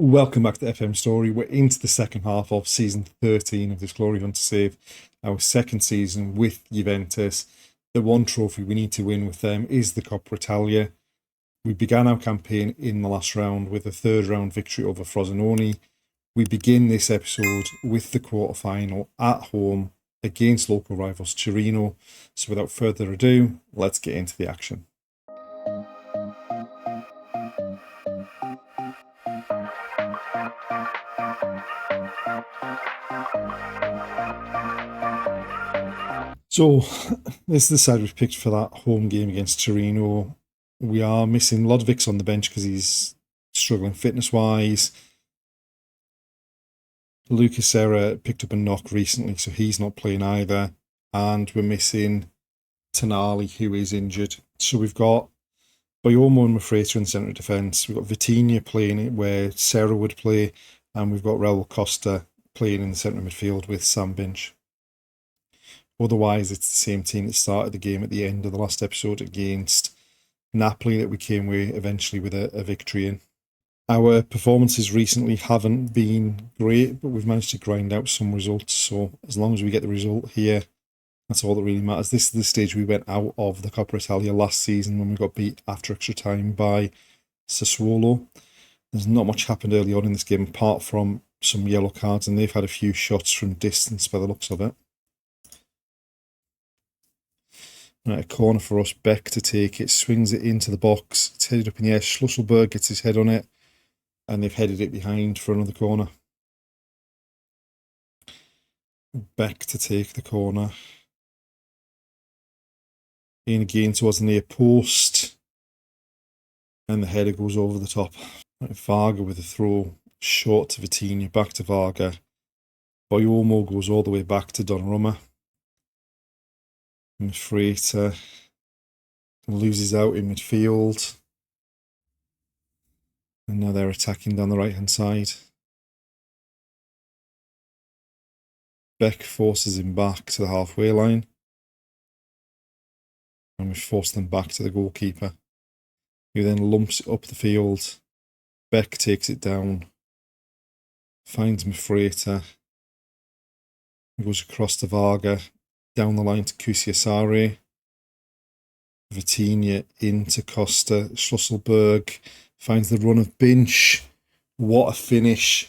Welcome back to FM Story. We're into the second half of season 13 of this Glory Hunt to save our second season with Juventus. The one trophy we need to win with them is the Coppa Italia. We began our campaign in the last round with a third round victory over Frosinone. We begin this episode with the quarterfinal at home against local rivals Torino. So without further ado, let's get into the action. So this is the side we've picked for that home game against Torino. We are missing Lodvig's on the bench because he's struggling fitness-wise. Lucas Serie picked up a knock recently, so he's not playing either. And we're missing Tonali, who is injured. So we've got Boyomo and Mafreta in the centre of defence. We've got Vitinha playing it where Serie would play. And we've got Raul Costa playing in the centre of midfield with Sam Binch. Otherwise, it's the same team that started the game at the end of the last episode against Napoli that we came away eventually with a victory in. Our performances recently haven't been great, but we've managed to grind out some results. So as long as we get the result here, that's all that really matters. This is the stage we went out of the Coppa Italia last season when we got beat after extra time by Sassuolo. There's not much happened early on in this game apart from some yellow cards, and they've had a few shots from distance by the looks of it. Right, a corner for us. Beck to take it, swings it into the box. It's headed up in the air. Schlüsselberg gets his head on it, and they've headed it behind for another corner. Beck to take the corner. In again towards the near post, and the header goes over the top. Right, Varga with a throw, short to Vitinha, back to Varga. Boyomo goes all the way back to Donnarumma. Mafreta loses out in midfield. And now they're attacking down the right-hand side. Beck forces him back to the halfway line. And we force them back to the goalkeeper, who then lumps it up the field. Beck takes it down. Finds Mafreta. Goes across to Varga. Down the line to Kusiasare. Vitinha into Costa. Schlüsselberg finds the run of Binch. What a finish.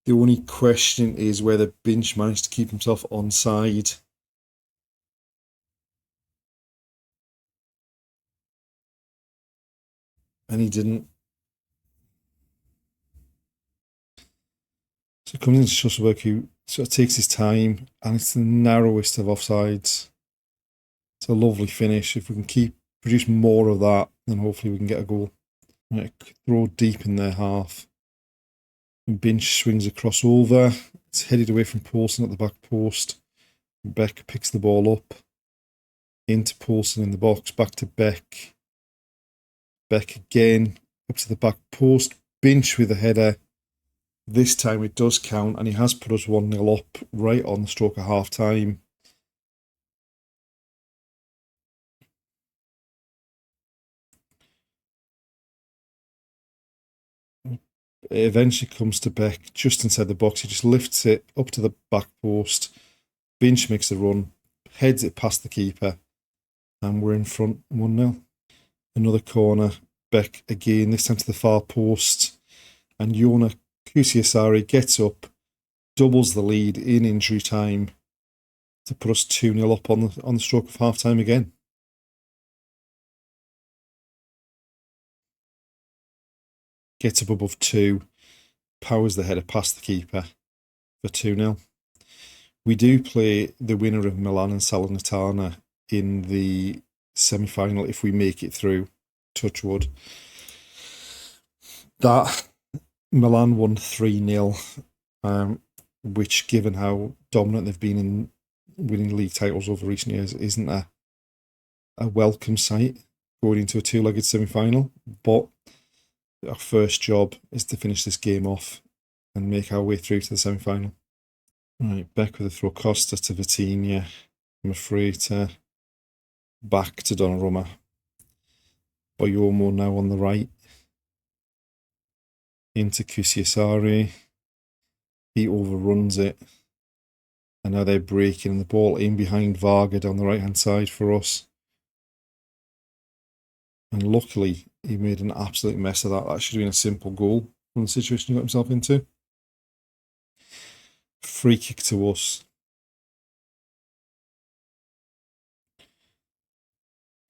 The only question is whether Binch managed to keep himself onside. And he didn't. So it comes into Schlüsselberg, who sort of takes his time, and it's the narrowest of offsides. It's a lovely finish. If we can produce more of that, then hopefully we can get a goal. Right, throw deep in their half. And Binch swings across over. It's headed away from Poulsen at the back post. Beck picks the ball up. Into Poulsen in the box. Back to Beck. Beck again. Up to the back post. Binch with a header. This time it does count, and he has put us 1-0 up right on the stroke of half time. It eventually comes to Beck just inside the box. He just lifts it up to the back post. Binch makes a run, heads it past the keeper, and we're in front 1-0. Another corner. Beck again, this time to the far post, and Jona Kusiasare gets up, doubles the lead in injury time to put us 2-0 up on the stroke of half time again. Gets up above 2, powers the header past the keeper for 2-0. We do play the winner of Milan and Salernitana in the semi-final if we make it through, touch wood. That Milan won 3-0, which, given how dominant they've been in winning league titles over recent years, isn't a welcome sight going into a two-legged semi-final. But our first job is to finish this game off and make our way through to the semi-final. Right, Beck with a throw. Costa to Vitinha. Mafreta. Back to Donnarumma. Boyomo now on the right. into Kusiasari. He overruns it. And now they're breaking the ball in behind Varga down the right-hand side for us. And luckily, he made an absolute mess of that. That should have been a simple goal from the situation he got himself into. Free kick to us.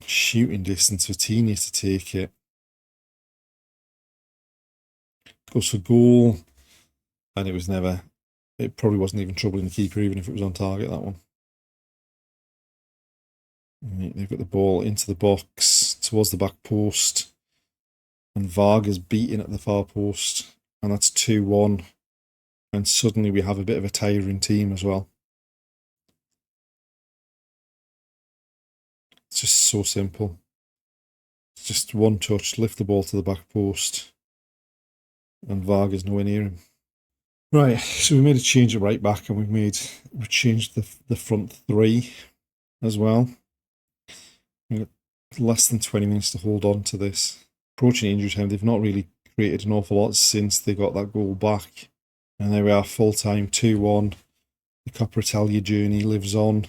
Shooting distance for Tini to take it. Goes for goal. And it probably wasn't even troubling the keeper, even if it was on target, that one. They've got the ball into the box towards the back post. And Varga's beating at the far post. And that's 2-1. And suddenly we have a bit of a tiring team as well. It's just so simple. It's just one touch, lift the ball to the back post. And Varga's nowhere near him. Right, so we made a change at right back, and we've changed the front three as well. We've got less than 20 minutes to hold on to this. Approaching injury time, they've not really created an awful lot since they got that goal back. And there we are, full time, 2-1. The Coppa Italia journey lives on.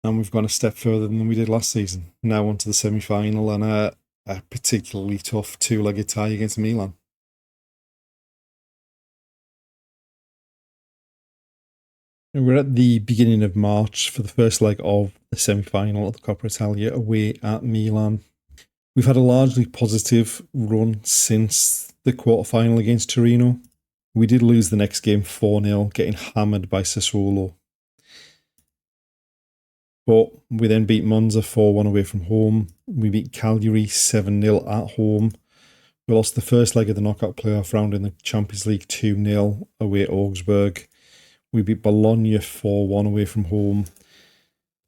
And we've gone a step further than we did last season. Now on to the semi-final and a particularly tough two-legged tie against Milan. And we're at the beginning of March for the first leg of the semi-final of the Coppa Italia away at Milan. We've had a largely positive run since the quarter-final against Torino. We did lose the next game 4-0, getting hammered by Sassuolo. But we then beat Monza 4-1 away from home. We beat Cagliari 7-0 at home. We lost the first leg of the knockout playoff round in the Champions League 2-0 away at Augsburg. We beat Bologna 4-1 away from home.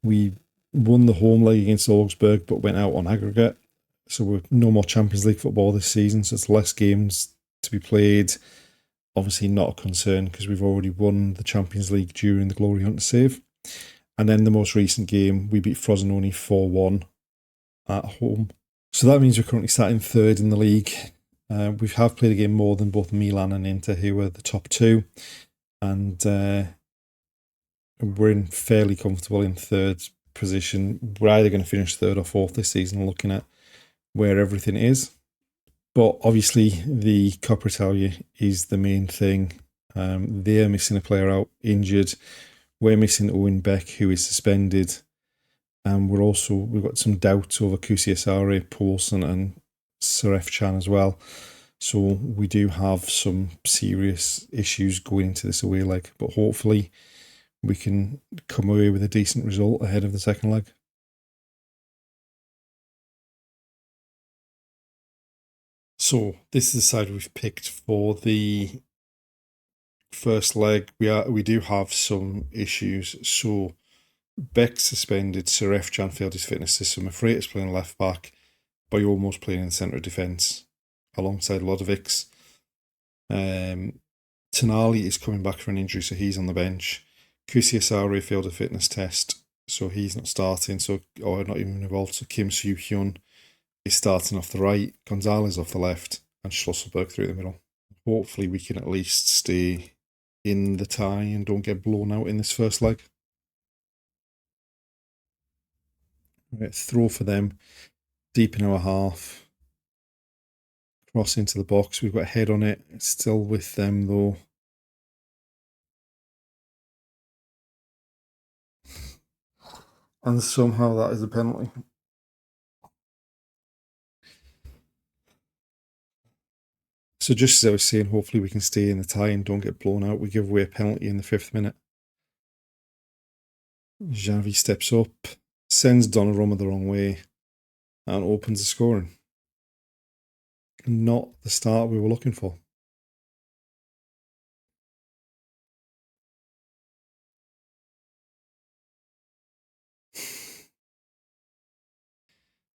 We won the home leg against Augsburg but went out on aggregate. So we're no more Champions League football this season, so it's less games to be played. Obviously not a concern because we've already won the Champions League during the Glory Hunt save. And then the most recent game, we beat Frosinone 4-1 at home. So that means we're currently sat in third in the league. We have played a game more than both Milan and Inter, who are the top two. And we're in fairly comfortable in third position. We're either going to finish third or fourth this season, looking at where everything is. But obviously, the Coppa Italia is the main thing. They're missing a player out, injured. We're missing Owen Beck, who is suspended. And we've got some doubts over Kusiasari, Paulson, and Seref Chan as well. So we do have some serious issues going into this away leg. But hopefully we can come away with a decent result ahead of the second leg. So this is the side we've picked for the first leg. We do have some issues. So Beck suspended, Seref Chan failed his fitness test, so Mafrata's playing left back, by almost playing in the centre of defence alongside Lodovics. Tonali is coming back from an injury, so he's on the bench. Kusiasari failed a fitness test, so he's not starting, or not even involved. So Kim Soo-hyun is starting off the right, Gonzalez off the left, and Schlosselberg through the middle. Hopefully we can at least stay in the tie and don't get blown out in this first leg. Right, throw for them, deep in our half. Cross into the box, we've got a head on it. It's still with them though. And somehow that is a penalty. So just as I was saying, hopefully we can stay in the tie and don't get blown out. We give away a penalty in the 5th minute. Xavi steps up, sends Donnarumma the wrong way, and opens the scoring. Not the start we were looking for.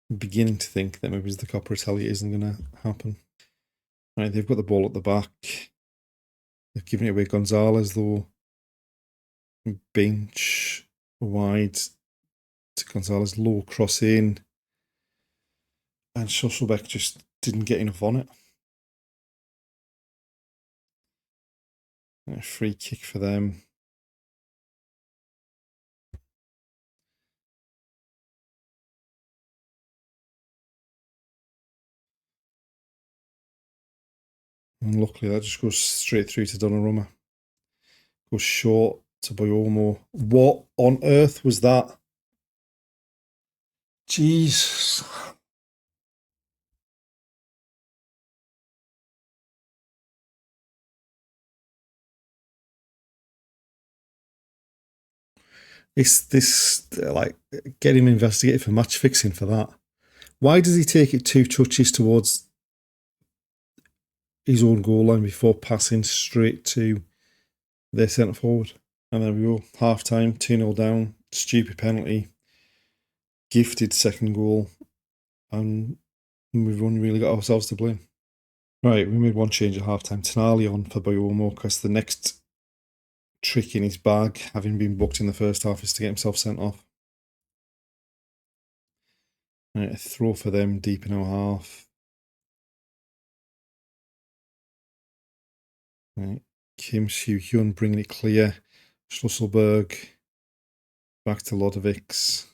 I'm beginning to think that maybe the Coppa Italia isn't going to happen. Right, they've got the ball at the back. They've given it away. Gonzalez, though. Bench wide to Gonzalez. Low cross in. And Schlosselbeck just didn't get enough on it. A free kick for them. And luckily that just goes straight through to Donnarumma. Goes short to Boyomo. What on earth was that? Jeez. It's this, like, get him investigated for match fixing for that. Why does he take it 2 touches towards his own goal line before passing straight to their centre forward? And there we go. Half time, 2-0 down. Stupid penalty. Gifted second goal. And we've only really got ourselves to blame. Right, we made one change at half time. Tonali on for Boyomo because the next trick in his bag, having been booked in the first half, is to get himself sent off. Right, a throw for them deep in our half. Right, Kim Soo-hyun bringing it clear. Schlusselberg back to Lodovics.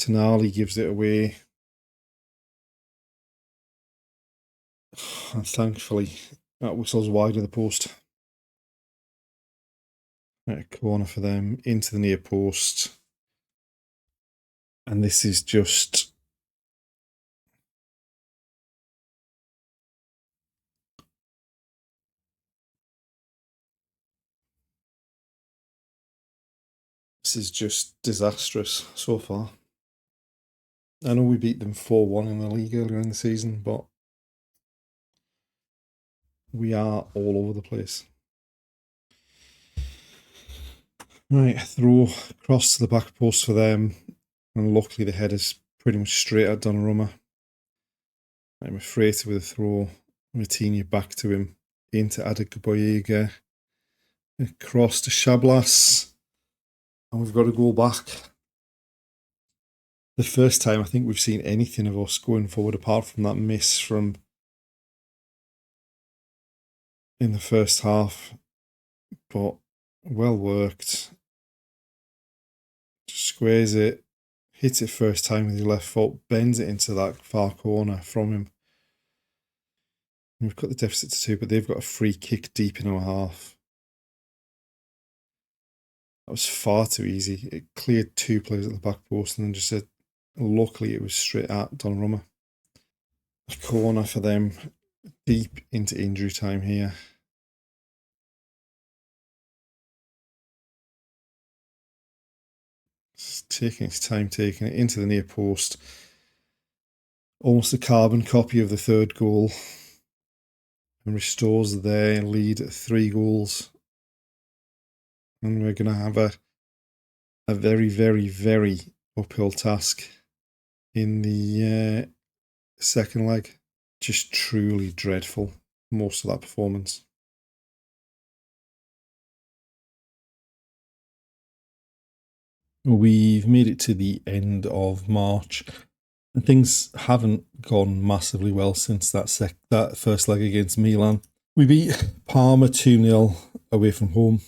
Tonali gives it away. And thankfully, that whistle's wide of the post. Right, corner for them into the near post. And this is just... This is just disastrous so far. I know we beat them 4-1 in the league earlier in the season, but we are all over the place. Right, throw across to the back post for them. And luckily the header's pretty much straight at Donnarumma. I'm afraid with a throw. Matinho back to him. Into Adegboyega. Across to Shablas. And we've got a goal back. The first time I think we've seen anything of us going forward apart from that miss from in the first half. But well worked. Squares it. Hits it first time with his left foot. Bends it into that far corner from him. We've cut the deficit to 2, but they've got a free kick deep in our half. That was far too easy. It cleared 2 players at the back post and then just said, luckily it was straight at Donnarumma. A corner for them, deep into injury time here. It's taking its time, taking it into the near post. Almost a carbon copy of the third goal. And restores their lead at 3 goals. And we're going to have a very, very, very uphill task in the second leg. Just truly dreadful, most of that performance. We've made it to the end of March, and things haven't gone massively well since that first leg against Milan. We beat Parma 2-0 away from home.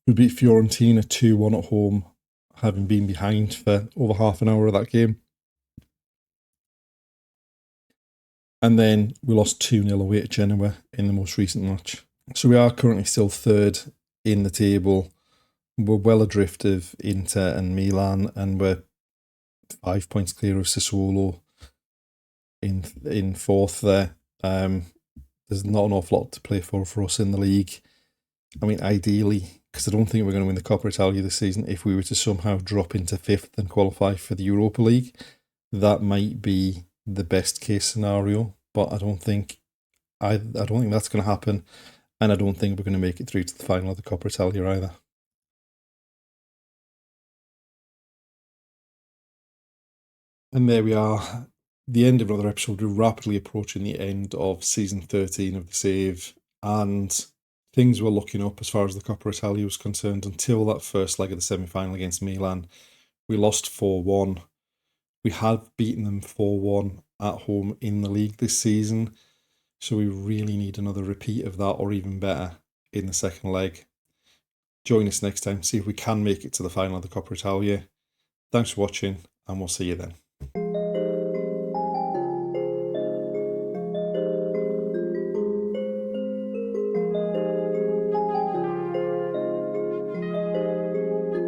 We beat Fiorentina 2-1 at home, having been behind for over half an hour of that game. And then we lost 2-0 away at Genoa in the most recent match. So we are currently still third in the table. We're well adrift of Inter and Milan, and we're 5 points clear of Sassuolo in fourth there. There's not an awful lot to play for us in the league. I mean, ideally, because I don't think we're going to win the Coppa Italia this season, if we were to somehow drop into 5th and qualify for the Europa League, that might be the best case scenario. But I don't think that's going to happen, and I don't think we're going to make it through to the final of the Coppa Italia either. And there we are, the end of another episode. We're rapidly approaching the end of season 13 of The Save, and things were looking up as far as the Coppa Italia was concerned until that first leg of the semi-final against Milan. We lost 4-1. We had beaten them 4-1 at home in the league this season. So we really need another repeat of that, or even better, in the second leg. Join us next time, see if we can make it to the final of the Coppa Italia. Thanks for watching, and we'll see you then.